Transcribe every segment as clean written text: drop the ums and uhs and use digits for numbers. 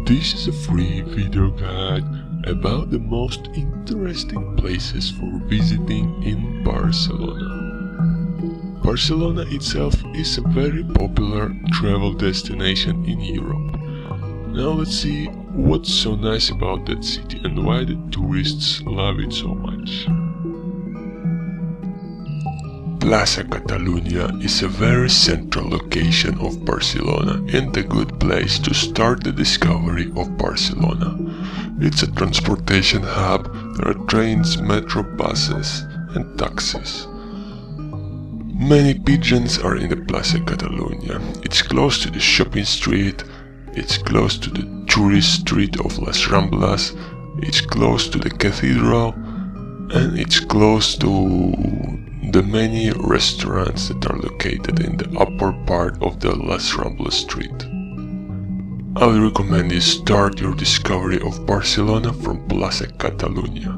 This is a free video guide about the most interesting places for visiting in Barcelona. Barcelona itself is a very popular travel destination in Europe. Now let's see what's so nice about that city and why the tourists love it so much. Plaza Catalunya is a very central location of Barcelona and a good place to start the discovery of Barcelona. It's a transportation hub. There are trains, metro buses and taxis. Many pigeons are in the Plaza Catalunya. It's close to the shopping street, it's close to the tourist street of Las Ramblas, it's close to the cathedral, and it's close to the many restaurants that are located in the upper part of the Las Ramblas street. I would recommend you start your discovery of Barcelona from Plaza Catalunya.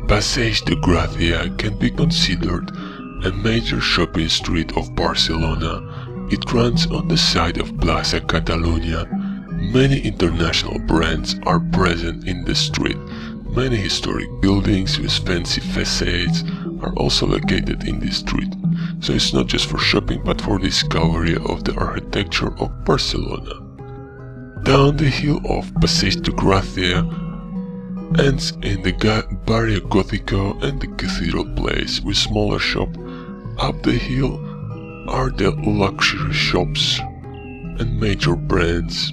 Passeig de Gràcia can be considered a major shopping street of Barcelona. It runs on the side of Plaza Catalunya. Many international brands are present in the street. Many historic buildings with fancy facades are also located in this street, so it's not just for shopping but for discovery of the architecture of Barcelona. Down the hill of Passeig de Gràcia ends in the Barrio Gótico and the Cathedral Place with smaller shops. Up the hill are the luxury shops and major brands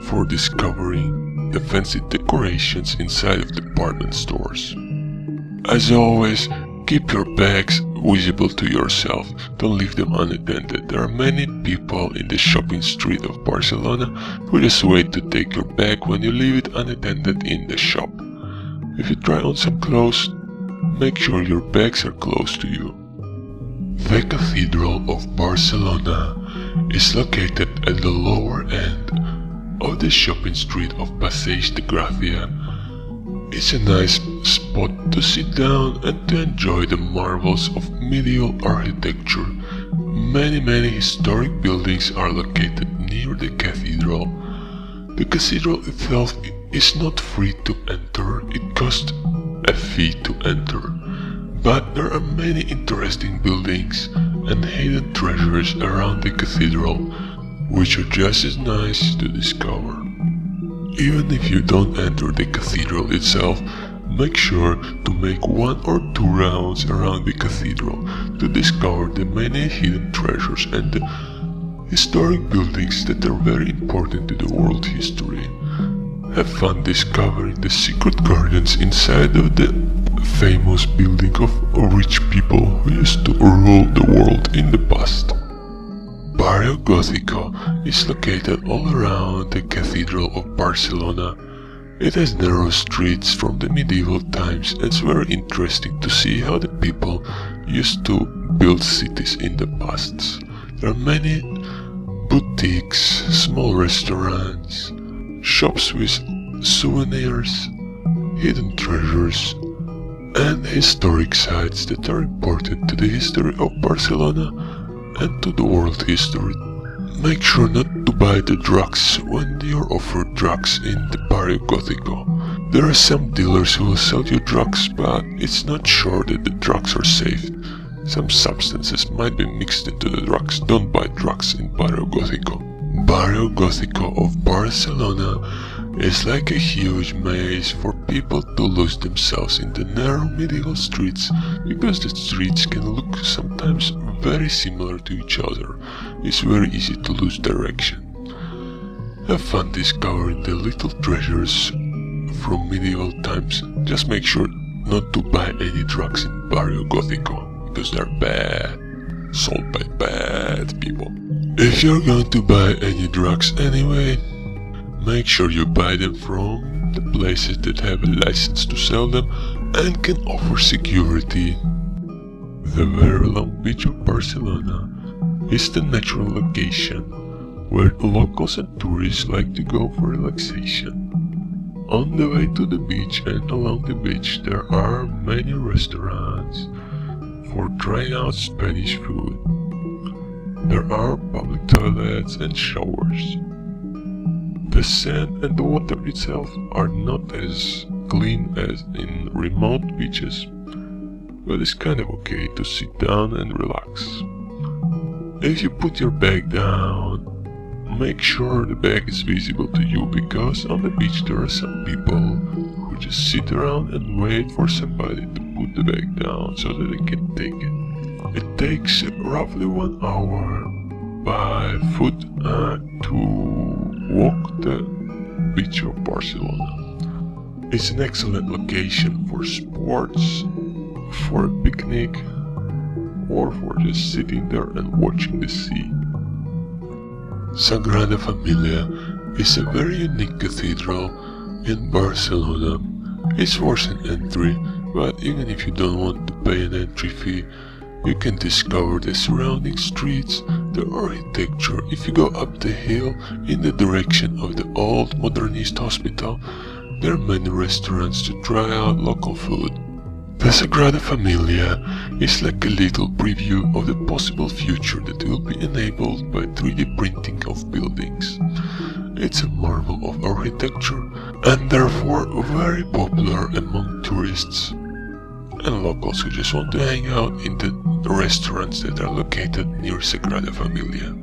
for discovering the fancy decorations inside of department stores. As always, keep your bags visible to yourself, don't leave them unattended. There are many people in the shopping street of Barcelona who just wait to take your bag when you leave it unattended in the shop. If you try on some clothes, make sure your bags are close to you. The Cathedral of Barcelona is located at the lower end of the shopping street of Passeig de Gràcia. It's a nice spot to sit down and to enjoy the marvels of medieval architecture. Many historic buildings are located near the cathedral. The cathedral itself is not free to enter, it costs a fee to enter. But there are many interesting buildings and hidden treasures around the cathedral, which are just as nice to discover. Even if you don't enter the cathedral itself, make sure to make 1 or 2 rounds around the cathedral to discover the many hidden treasures and the historic buildings that are very important to the world history. Have fun discovering the secret gardens inside of the famous building of rich people who used to rule the world in the past. Barrio Gótico is located all around the Cathedral of Barcelona. It has narrow streets from the medieval times and it's very interesting to see how the people used to build cities in the past. There are many boutiques, small restaurants, shops with souvenirs, hidden treasures, and historic sites that are important to the history of Barcelona and to the world history. Make sure not to buy the drugs when you're offered drugs in the Barrio Gótico. There are some dealers who will sell you drugs, but it's not sure that the drugs are safe. Some substances might be mixed into the drugs. Don't buy drugs in Barrio Gótico. Barrio Gótico of Barcelona is like a huge maze for people to lose themselves in the narrow medieval streets, because the streets can look sometimes very similar to each other. It's very easy to lose direction. Have fun discovering the little treasures from medieval times. Just make sure not to buy any drugs in Barrio Gótico, because they're bad, sold by bad people. If you're going to buy any drugs anyway, make sure you buy them from the places that have a license to sell them and can offer security. The very long beach of Barcelona is the natural location where locals and tourists like to go for relaxation. On the way to the beach and along the beach there are many restaurants for trying out Spanish food. There are public toilets and showers. The sand and the water itself are not as clean as in remote beaches, but it's kind of okay to sit down and relax. If you put your bag down, make sure the bag is visible to you, because on the beach there are some people who just sit around and wait for somebody to put the bag down so that they can take it. It takes roughly 1 hour by foot to walk the beach of Barcelona. It's an excellent location for sports, for a picnic, or for just sitting there and watching the sea. Sagrada Familia is a very unique cathedral in Barcelona. It's worth an entry, but even if you don't want to pay an entry fee, you can discover the surrounding streets, the architecture. If you go up the hill in the direction of the old modernist hospital, there are many restaurants to try out local food. The Sagrada Familia is like a little preview of the possible future that will be enabled by 3D printing of buildings. It's a marvel of architecture and therefore very popular among tourists and locals who just want to hang out in the restaurants that are located near Sagrada Familia.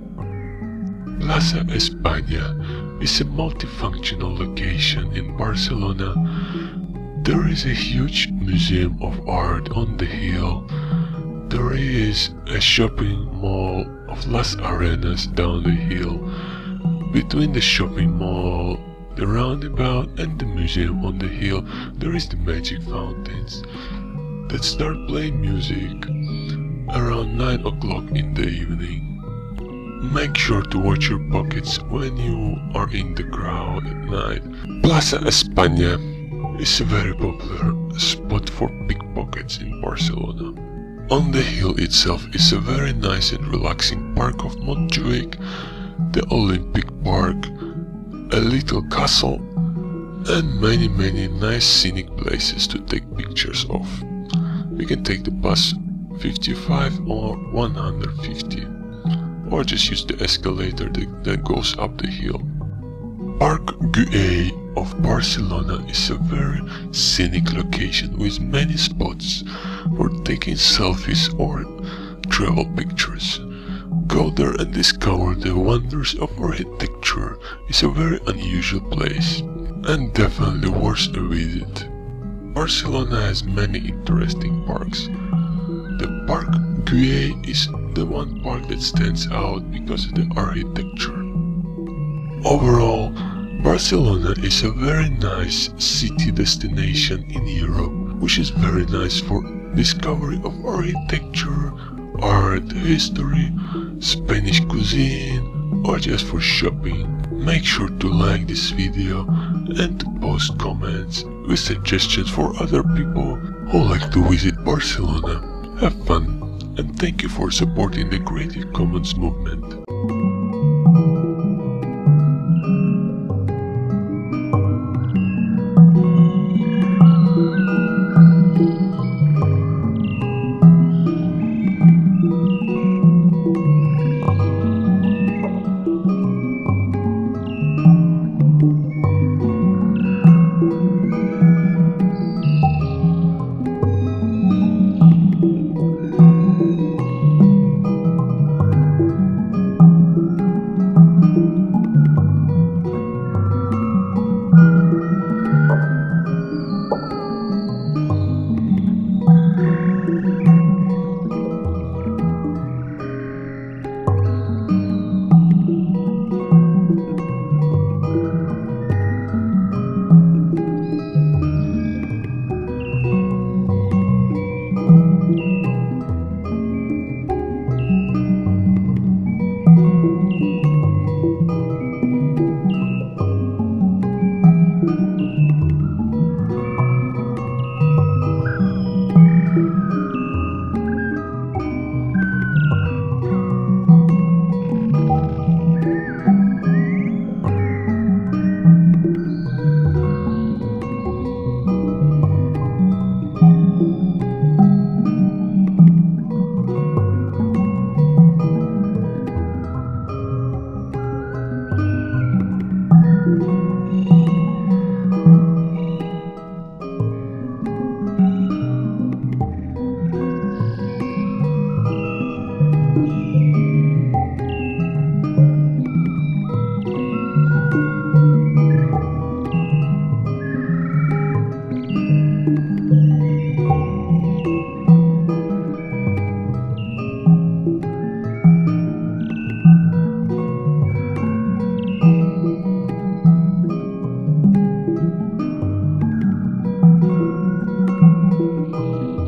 Plaza España is a multifunctional location in Barcelona. There is a huge museum of art on the hill. There is a shopping mall of Las Arenas down the hill. Between the shopping mall, the roundabout and the museum on the hill, there is the magic fountains that start playing music around 9 o'clock in the evening. Make sure to watch your pockets when you are in the crowd at night. Plaza España is a very popular spot for pickpockets in Barcelona. On the hill itself is a very nice and relaxing park of Montjuic, the Olympic Park, a little castle, and many nice scenic places to take pictures of. You can take the bus 55 or 150, or just use the escalator that goes up the hill. Park Güell of Barcelona is a very scenic location with many spots for taking selfies or travel pictures. Go there and discover the wonders of architecture. It's a very unusual place and definitely worth a visit. Barcelona has many interesting parks. The Park Güell is the one park that stands out because of the architecture. Overall, Barcelona is a very nice city destination in Europe, which is very nice for discovery of architecture, art, history, Spanish cuisine, or just for shopping. Make sure to like this video and to post comments with suggestions for other people who like to visit Barcelona. Have fun, and thank you for supporting the Creative Commons movement.